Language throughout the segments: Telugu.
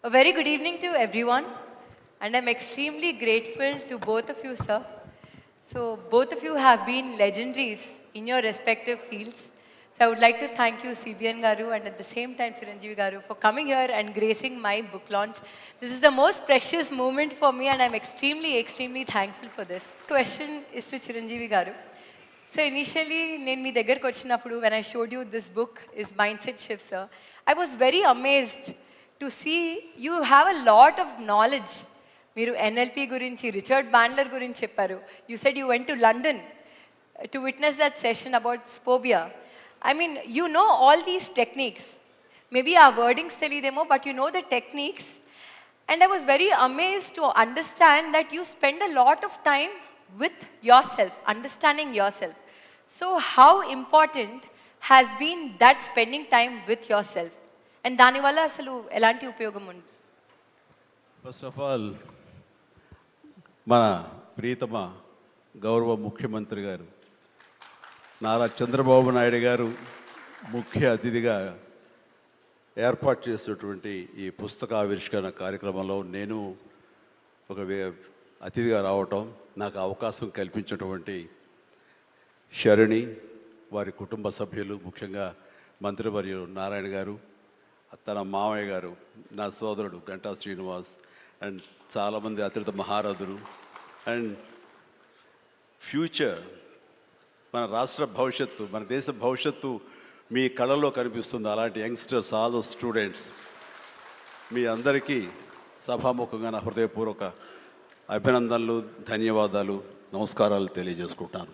A very good evening to everyone, and I'm extremely grateful to both of you, sir. So, both of you have been legendaries in your respective fields. So, I would like to thank you, CBN Garu, and at the same time, Chiranjeevi Garu, for coming here and gracing my book launch. This is the most precious moment for me, and I'm extremely thankful for this. Question is to Chiranjeevi Garu. So initially, నేను మీ దగ్గరకు వచ్చినప్పుడు when I showed you this book is Mindset Shift, sir, I was very amazed to see you have a lot of knowledge. మీరు NLP గురించి, రిచర్డ్ బ్యాండ్లర్ గురించి చెప్పారు. You said you went to London to witness that session about Spobia. I mean, you know all these techniques. Maybe our wordings తెలియదేమో, but you know the techniques. And I was very amazed to understand that you spend a lot of time with yourself, understanding yourself. So how important has been that spending time with yourself? And దానివల్ల అసలు ఎలాంటి ఉపయోగం ఉంది? ఫస్ట్ ఆఫ్ ఆల్ మన ప్రియతమ గౌరవ ముఖ్యమంత్రి గారు నారా చంద్రబాబు నాయుడు గారు ముఖ్య అతిథిగా ఏర్పాటు చేసినటువంటి ఈ పుస్తక ఆవిష్కరణ కార్యక్రమంలో నేను ఒక అతిథిగా రావటం, నాకు అవకాశం కల్పించినటువంటి శరణి, వారి కుటుంబ సభ్యులు, ముఖ్యంగా మంత్రివర్యులు నారాయణ గారు, తన మామయ్య గారు, నా సోదరుడు గంటా శ్రీనివాస్, అండ్ చాలామంది అతిథి మహారథులు, అండ్ ఫ్యూచర్ మన రాష్ట్ర భవిష్యత్తు, మన దేశ భవిష్యత్తు మీ కళలో కనిపిస్తుంది. అలాంటి యంగ్స్టర్స్, ఆల్ స్టూడెంట్స్, మీ అందరికీ సభాముఖంగా నా హృదయపూర్వక అభినందనలు, ధన్యవాదాలు, నమస్కారాలు తెలియజేసుకుంటాను.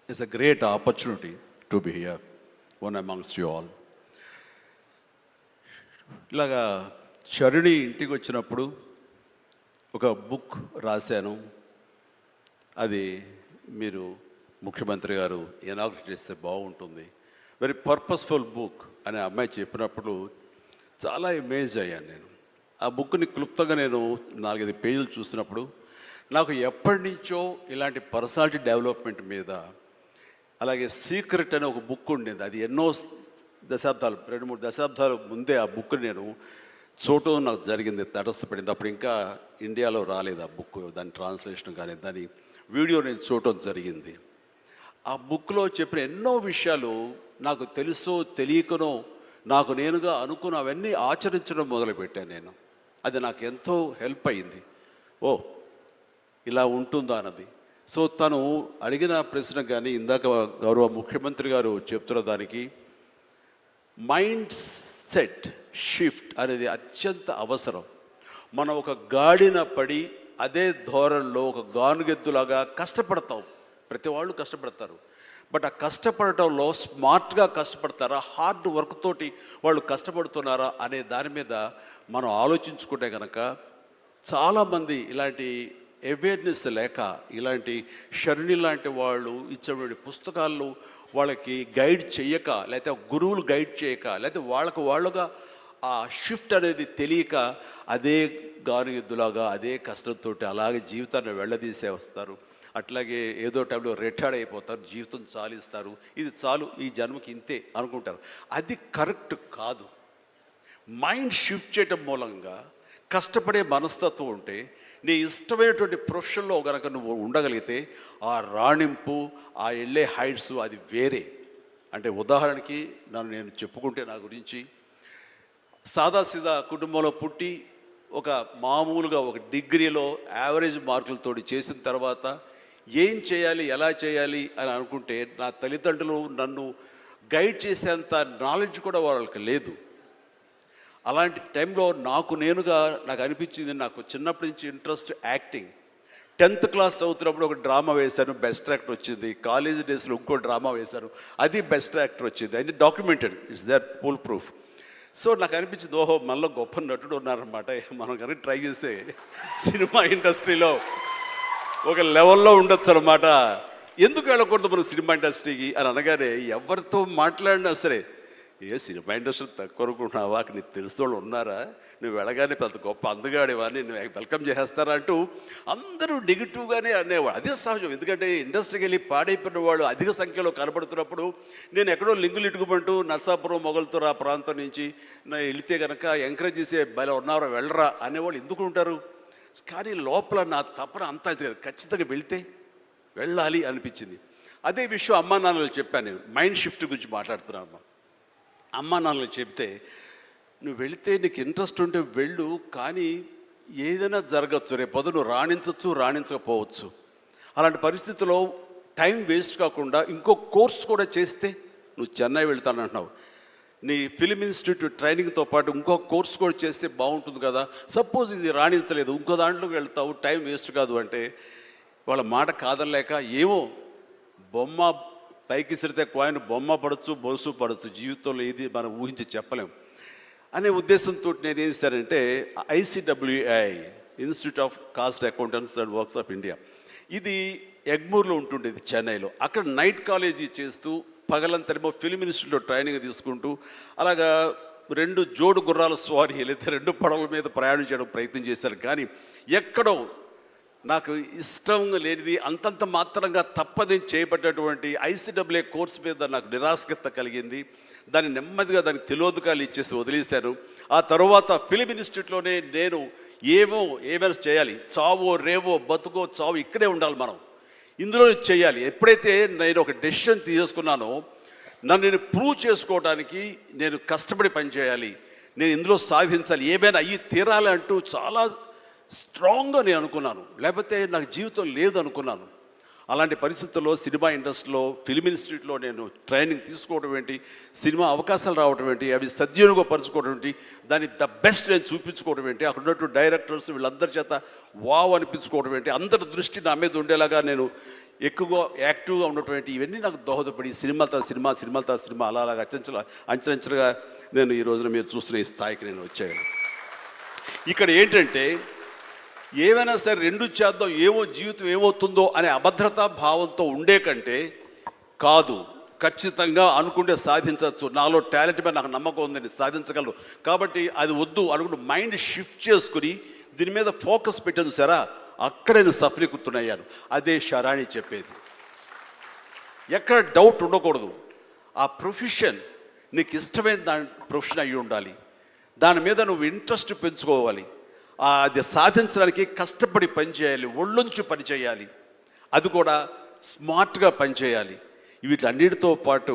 It's a great opportunity to be here one amongst you all. ఇలాగా శరణి ఇంటికి వచ్చినప్పుడు ఒక బుక్ రాశాను. అది మీరు ముఖ్యమంత్రి గారు ఇనాగ్రేట్ చేస్తే బాగుంటుంది, వెరీ పర్పస్ఫుల్ బుక్ అని అమ్మాయి చెప్పినప్పుడు చాలా అమేజ్ అయ్యాను నేను. ఆ బుక్ని క్లుప్తంగా నేను 4-5 పేజీలు చూసినప్పుడు నాకు ఎప్పటి నుంచో ఇలాంటి పర్సనాలిటీ డెవలప్మెంట్ మీద, అలాగే సీక్రెట్ అనే ఒక బుక్ ఉండేది. అది ఎన్నో దశాబ్దాలు, 2-3 దశాబ్దాల ముందే ఆ బుక్ నేను చూడటం నాకు జరిగింది, తటస్థపడింది. అప్పుడు ఇంకా ఇండియాలో రాలేదు ఆ బుక్, దాని ట్రాన్స్లేషన్ కానీ దాని వీడియో నేను చూడటం జరిగింది. ఆ బుక్లో చెప్పిన ఎన్నో విషయాలు నాకు తెలుసో తెలియకనో నాకు నేనుగా అనుకున్న అవన్నీ ఆచరించడం మొదలుపెట్టాను నేను. అది నాకు ఎంతో హెల్ప్ అయింది. ఓ ఇలా ఉంటుందా అన్నది. సో తను అడిగిన ప్రశ్న కానీ ఇందాక గౌరవ ముఖ్యమంత్రి గారు చెప్తున్న దానికి మైండ్ సెట్ షిఫ్ట్ అనేది అత్యంత అవసరం. మనం ఒక గాడిన పడి అదే ధోరణిలో ఒక గానుగెద్దులాగా కష్టపడతాం. ప్రతి వాళ్ళు కష్టపడతారు, బట్ ఆ కష్టపడటంలో స్మార్ట్గా కష్టపడతారా, హార్డ్ వర్క్ తోటి వాళ్ళు కష్టపడుతున్నారా అనే దాని మీద మనం ఆలోచించుకుంటే కనుక చాలామంది ఇలాంటి అవేర్నెస్ లేక, ఇలాంటి శరణి లాంటి వాళ్ళు ఇచ్చేటువంటి పుస్తకాలు వాళ్ళకి గైడ్ చేయక, లేకపోతే గురువులు గైడ్ చేయక, లేకపోతే వాళ్ళుగా ఆ షిఫ్ట్ అనేది తెలియక అదే గానుగెద్దులాగా అదే కష్టంతో అలాగే జీవితాన్ని వెళ్ళదీసే వస్తారు. అట్లాగే ఏదో టైంలో రిటైర్డ్ అయిపోతారు, జీవితం చాలిస్తారు, ఇది చాలు ఈ జన్మకి ఇంతే అనుకుంటారు. అది కరెక్ట్ కాదు. మైండ్ షిఫ్ట్ చేయటం మూలంగా కష్టపడే మనస్తత్వం ఉంటే, నీ ఇష్టమైనటువంటి ప్రొఫెషన్లో కనుక నువ్వు ఉండగలిగితే ఆ రాణింపు, ఆ వెళ్ళే హైట్స్ అది వేరే. అంటే ఉదాహరణకి నేను చెప్పుకుంటే, నా గురించి సాదాసీదా కుటుంబంలో పుట్టి ఒక మామూలుగా ఒక డిగ్రీలో యావరేజ్ మార్కులతో చేసిన తర్వాత ఏం చేయాలి, ఎలా చేయాలి అని అనుకుంటే నా తల్లిదండ్రులు నన్ను గైడ్ చేసేంత నాలెడ్జ్ కూడా వాళ్ళకి లేదు. అలాంటి టైంలో నాకు అనిపించింది, నాకు చిన్నప్పటి నుంచి ఇంట్రెస్ట్ యాక్టింగ్. 10th క్లాస్ చదువుతున్నప్పుడు ఒక డ్రామా వేశాను, బెస్ట్ యాక్టర్ వచ్చింది. కాలేజ్ డేస్లో ఇంకో డ్రామా వేశాను, అది బెస్ట్ యాక్టర్ వచ్చింది. అది documented, it's that full proof. So నాకు అనిపించింది, ఓహో మనలో గొప్ప నటుడు ఉన్నారనమాట, మనం కనుక ట్రై చేస్తే సినిమా ఇండస్ట్రీలో ఒక లెవెల్లో ఉండొచ్చు అనమాట. ఎందుకు వెళ్ళకూడదు మనం సినిమా ఇండస్ట్రీకి అని అనగానే ఎవరితో మాట్లాడినా సరే, ఏ సినిమా ఇండస్ట్రీ తక్కువ అనుకుంటున్నావా, అక్కడ నీకు తెలిసిన వాళ్ళు ఉన్నారా, నువ్వు వెళ్ళగానే పెద్ద గొప్ప అందగాడివా, నేను వెల్కమ్ చేసేస్తారా అంటూ అందరూ నెగిటివ్గానే అనేవాడు. అదే సహజం, ఎందుకంటే ఇండస్ట్రీకి వెళ్ళి పాడైపోయిన వాళ్ళు అధిక సంఖ్యలో కనబడుతున్నప్పుడు నేను ఎక్కడో లింగులు ఇటుకుమంటూ నర్సాపురం మొగల్తూరు ఆ ప్రాంతం నుంచి వెళితే కనుక ఎంకరేజ్ చేసే భలే ఉన్నారో వెళ్ళరా అనేవాళ్ళు ఎందుకు ఉంటారు. కానీ లోపల నా తపన అంతా ఇది కదా, ఖచ్చితంగా వెళితే వెళ్ళాలి అనిపించింది. అదే విషయం అమ్మా నాన్నలు చెప్పాను. నేను మైండ్ షిఫ్ట్ గురించి మాట్లాడుతున్నాను. అమ్మా నాన్నలు చెప్తే నువ్వు వెళితే నీకు ఇంట్రెస్ట్ ఉంటే వెళ్ళు, కానీ ఏదైనా జరగచ్చు, రేపు నువ్వు రాణించవచ్చు రాణించకపోవచ్చు. అలాంటి పరిస్థితిలో టైం వేస్ట్ కాకుండా ఇంకో కోర్స్ కూడా చేస్తే, నువ్వు చెన్నై వెళ్తానంటున్నావు, నీ ఫిలిం ఇన్స్టిట్యూట్ ట్రైనింగ్తో పాటు ఇంకో కోర్స్ కూడా చేస్తే బాగుంటుంది కదా. సపోజ్ ఇది రాణించలేదు, ఇంకో దాంట్లోకి వెళ్తావు, టైం వేస్ట్ కాదు అంటే వాళ్ళ మాట కాదనలేక ఏమో బొమ్మ పైకి సిరితే కాయిన్ బొమ్మ పడవచ్చు బొలుసు పడవచ్చు, జీవితంలో ఏది మనం ఊహించి చెప్పలేం అనే ఉద్దేశంతో నేను ఏం చేశానంటే ICWI institute of cost accountants and works of India, ఇది ఎగ్మూర్లో ఉంటుండేది చెన్నైలో. అక్కడ నైట్ కాలేజీ చేస్తూ పగలంతరేమో ఫిలిం ఇన్స్టిట్యూట్లో ట్రైనింగ్ తీసుకుంటూ అలాగా 2 జోడు గుర్రాల స్వారీ లేదా 2 పడవల మీద ప్రయాణం చేయడం ప్రయత్నం చేశారు. కానీ ఎక్కడో నాకు ఇష్టం లేనిది అంతంత మాత్రంగా తప్పదని చేయబడ్డటువంటి ICWA కోర్స్ మీద నాకు నిరాశక్త కలిగింది. దాన్ని నెమ్మదిగా దానికి తెలియదుకాలు ఇచ్చేసి వదిలేశాను. ఆ తర్వాత ఫిలిం ఇన్స్టిట్యూట్లోనే నేను ఏమైనా చేయాలి, చావో రేవో బతుకో చావు ఇక్కడే ఉండాలి, మనం ఇందులో చేయాలి. ఎప్పుడైతే నేను ఒక డెసిషన్ తీసుకున్నానో నన్ను నేను ప్రూవ్ చేసుకోవడానికి నేను కష్టపడి పనిచేయాలి, నేను ఇందులో సాధించాలి, ఏమైనా అయ్యి తీరాలి అంటూ చాలా స్ట్రాంగ్గా నేను అనుకున్నాను. లేకపోతే నాకు జీవితం లేదు అనుకున్నాను. అలాంటి పరిస్థితుల్లో సినిమా ఇండస్ట్రీలో ఫిలిం ఇన్స్టిట్యూట్లో నేను ట్రైనింగ్ తీసుకోవడం ఏంటి, సినిమా అవకాశాలు రావడం ఏంటి, అవి సద్వినియోగపరచుకోవడం ఏంటి, దాన్ని ద బెస్ట్ నేను చూపించుకోవడం ఏంటి, అక్కడ ఉన్నటువంటి డైరెక్టర్స్ వీళ్ళందరి చేత వావ్ అనిపించుకోవడం ఏంటి, అందరి దృష్టి నా మీద ఉండేలాగా నేను ఎక్కువగా యాక్టివ్గా ఉన్నటువంటి ఇవన్నీ నాకు దోహదపడి సినిమా అలాగా అంచెలంచెలుగా నేను ఈ రోజున మీరు చూస్తున్న ఈ స్థాయికి నేను వచ్చాను. ఇక్కడ ఏంటంటే ఏమైనా సరే 2 చేద్దాం, జీవితం ఏమవుతుందో అనే అభద్రతా భావంతో ఉండే కంటే కాదు, ఖచ్చితంగా అనుకుంటే సాధించవచ్చు, నాలో టాలెంట్ మీద నాకు నమ్మకం ఉందని సాధించగలరు, కాబట్టి అది వద్దు అనుకుంటూ మైండ్ షిఫ్ట్ చేసుకుని దీని మీద ఫోకస్ పెట్టాను సరే, అక్కడ నేను సఫలీకృతునయ్యాను. అదే శరాణి చెప్పేది. ఎక్కడ డౌట్ ఉండకూడదు. ఆ ప్రొఫెషన్ నీకు ఇష్టమైన ప్రొఫెషన్ అయ్యి ఉండాలి, దాని మీద నువ్వు ఇంట్రెస్ట్ పెంచుకోవాలి, అది సాధించడానికి కష్టపడి పనిచేయాలి, ఒళ్ళొంచి పనిచేయాలి, అది కూడా స్మార్ట్గా పనిచేయాలి. వీటన్నిటితో పాటు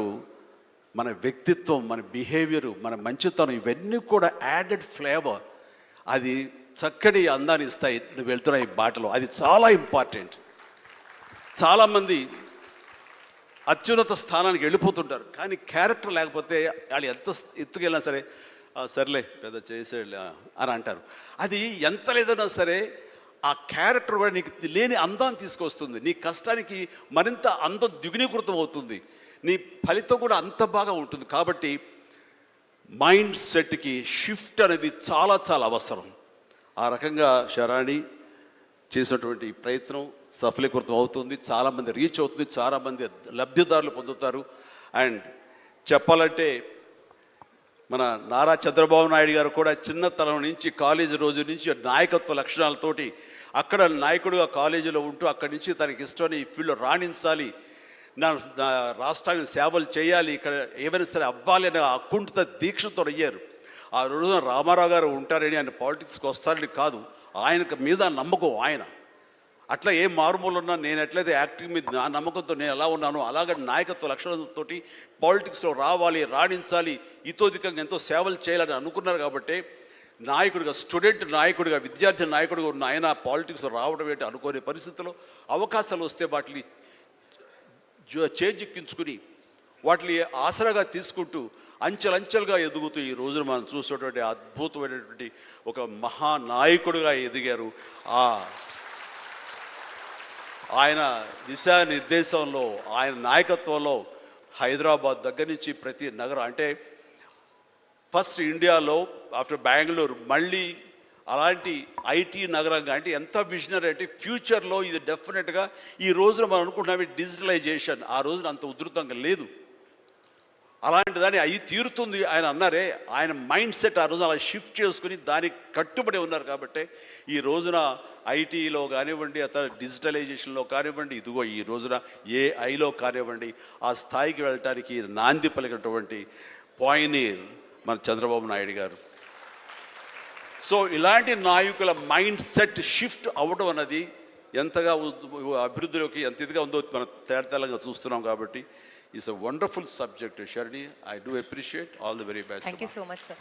మన వ్యక్తిత్వం, మన బిహేవియరు, మన మంచితనం, ఇవన్నీ కూడా యాడెడ్ ఫ్లేవర్, అది చక్కటి అందాన్ని ఇస్తాయి నువ్వు వెళ్తున్న ఈ బాటలో. అది చాలా ఇంపార్టెంట్. చాలామంది అత్యున్నత స్థానానికి వెళ్ళిపోతుంటారు, కానీ క్యారెక్టర్ లేకపోతే వాళ్ళు ఎంత ఎత్తుకెళ్ళినా సరే సర్లే పెద్ద చేసేళ్ళ అని అంటారు. అది ఎంత లేదన్నా సరే ఆ క్యారెక్టర్ కూడా నీకు లేని అందాన్ని తీసుకొస్తుంది, నీ కష్టానికి మరింత అందం ద్విగుణీకృతం అవుతుంది, నీ ఫలితం కూడా అంత బాగా ఉంటుంది. కాబట్టి మైండ్ సెట్కి షిఫ్ట్ అనేది చాలా చాలా అవసరం. ఆ రకంగా శరాణి చేసినటువంటి ప్రయత్నం సఫలీకృతం అవుతుంది, చాలామంది రీచ్ అవుతుంది, చాలామంది లబ్ధిదారులు పొందుతారు. అండ్ చెప్పాలంటే మన నారా చంద్రబాబు నాయుడు గారు కూడా చిన్నతనం నుంచి కాలేజీ రోజు నుంచి నాయకత్వ లక్షణాలతోటి అక్కడ నాయకుడుగా కాలేజీలో ఉంటూ అక్కడి నుంచి తనకి ఇష్టమైన ఈ ఫీల్డ్లో రాణించాలి, నా రాష్ట్రానికి సేవలు చేయాలి, ఇక్కడ ఏమైనా సరే అవ్వాలి అనే అకుంఠిత దీక్షతో అయ్యారు. ఆ రోజున రామారావు గారు ఉంటారని ఆయన పాలిటిక్స్కి వస్తారని కాదు, ఆయనకు మీద నమ్మకం. ఆయన అట్లా ఏ మారుమూలు ఉన్నా నేను ఎట్లయితే యాక్టింగ్ మీద నా నమ్మకంతో నేను ఎలా ఉన్నానో అలాగే నాయకత్వ లక్షణాలతోటి పాలిటిక్స్లో రావాలి, రాణించాలి, ఇతోధికంగా ఎంతో సేవలు చేయాలని అనుకున్నారు. కాబట్టి నాయకుడిగా, స్టూడెంట్ నాయకుడిగా, విద్యార్థి నాయకుడిగా ఉన్న ఆయన పాలిటిక్స్లో రావడం ఏంటి అనుకోని పరిస్థితుల్లో అవకాశాలు వస్తే వాటిని చేజిక్కించుకుని వాటిని ఆసరాగా తీసుకుంటూ అంచెలంచెలుగా ఎదుగుతూ ఈ రోజున మనం చూసేటువంటి అద్భుతమైనటువంటి ఒక మహానాయకుడిగా ఎదిగారు. ఆయన దిశానిర్దేశంలో, ఆయన నాయకత్వంలో హైదరాబాద్ దగ్గర నుంచి ప్రతి నగరం, అంటే ఫస్ట్ ఇండియాలో ఆఫ్టర్ బెంగళూరు మళ్ళీ అలాంటి ఐటీ నగరంగా, అంటే ఎంత విజనరీ అంటే ఫ్యూచర్లో ఇది డెఫినెట్గా ఈ రోజున మనం అనుకుంటున్నాం డిజిటలైజేషన్, ఆ రోజున అంత ఉధృతంగా లేదు. అలాంటి దాన్ని అయి తీరుతుంది ఆయన అన్నారే, ఆయన మైండ్ సెట్ ఆ రోజు అలా షిఫ్ట్ చేసుకుని దానికి కట్టుబడి ఉన్నారు కాబట్టి ఈ రోజున ఐటీలో కానివ్వండి, అతను డిజిటలైజేషన్లో కానివ్వండి, ఇదిగో ఈ రోజున ఏఐలో కానివ్వండి, ఆ స్థాయికి వెళ్ళటానికి నాంది పలికినటువంటి పాయనీర్ మన చంద్రబాబు నాయుడు గారు. సో ఇలాంటి నాయకుల మైండ్ సెట్ షిఫ్ట్ అవ్వడం అన్నది ఎంతగా అభివృద్ధిలోకి ఎంత ఇదిగా ఉందో మనం తేటతెల్లంగా చూస్తున్నాం కాబట్టి it's a wonderful subject. Sharni, I do appreciate. All the very best. Thank you so much, sir.